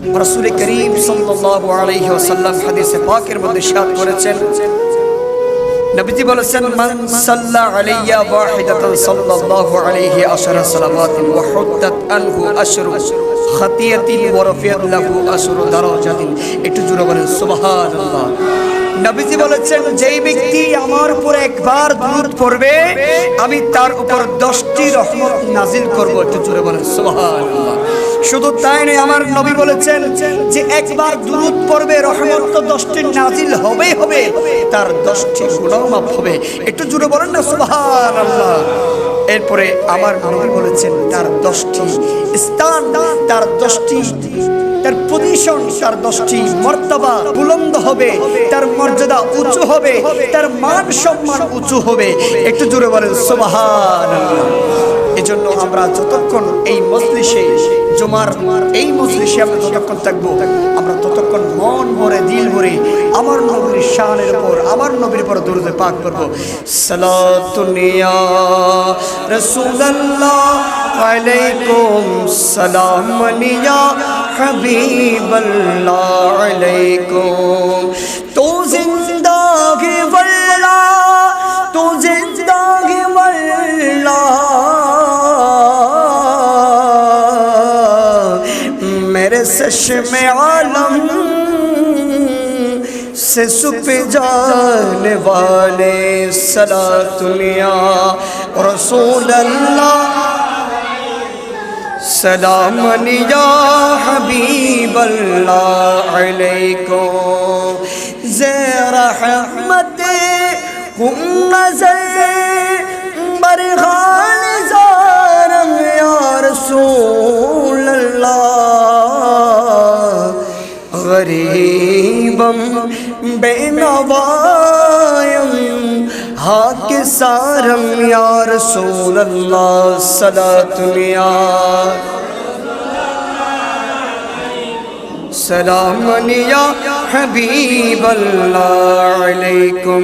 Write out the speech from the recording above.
রাসূল করিম সাল্লাল্লাহু আলাইহি ওয়াসাল্লাম হাদিসে পাকের মধ্যে ইরশাদ করেছেন, নবীজি বলেছেন, মান সাল্লা আলাইয়া ওয়াহিদাতান সাল্লাল্লাহু আলাইহি আশরা সালাওয়াতিন ওয়া হুদ্দাত আনহু আশরু খাতিয়াতিন ওয়া রাফিয়াত লাহু আশরু দারাজাতিন। একটু জোরে বলেন সুবহানাল্লাহ। নবীজি বলেছেন, যেই ব্যক্তি আমার উপর একবার দুরূদ পড়বে আমি তার উপর 10টি রহমত নাজিল করব। একটু জোরে বলেন সুবহানাল্লাহ। শুধু তাই নয়, আমার নবী বলেছেন যে একবার দুরূদ পড়বে রহমত তো 10টি নাজিল হবেই হবে, তার 10টি গুনাহ মাফ হবে। একটু জোরে বলেন না সুবহানাল্লাহ। এরপরে আমার নবী বলেছেন তার 10টি স্থান, তার 10টি তার পজিশন, তার 10টি মর্তবা বুলন্দ হবে, তার মর্যাদা উঁচু হবে, তার মান সম্মান উঁচু হবে। একটু জোরে বলেন সুবহানাল্লাহ। এজন্য আমরা যতক্ষণ এই মজলিসে, জুমার এই মজলিসে আমরা যতক্ষণ থাকবো, আমরা ততক্ষণ মন ভরে দিল ভরে আমার নবীর শানের উপর, আমার নবীর উপর দরুদ পাক করব। সালাতুন ইয়া রাসূলুল্লাহ আলাইকুম সালাম ইয়া হাবিবাল্লাহ আলাইকুম। তো জিন্দাগি ওয়াল্লাহ, তো জিন্দাগি ওয়াল্লাহ, मेरे चश्मे आलम से सुप जाने वाले सलातुन या रसूल अल्लाह सलामन या हबीब अल्लाह अलैकुम। ज़ेरा रहमत कुम नज़र बरहाल ज़ारम या रसूल अल्लाह गरीबम बेनवायम हाक सारम या रसूल अल्लाह सलातुन या सलामन या हबीब अल्लाह अलैकुम।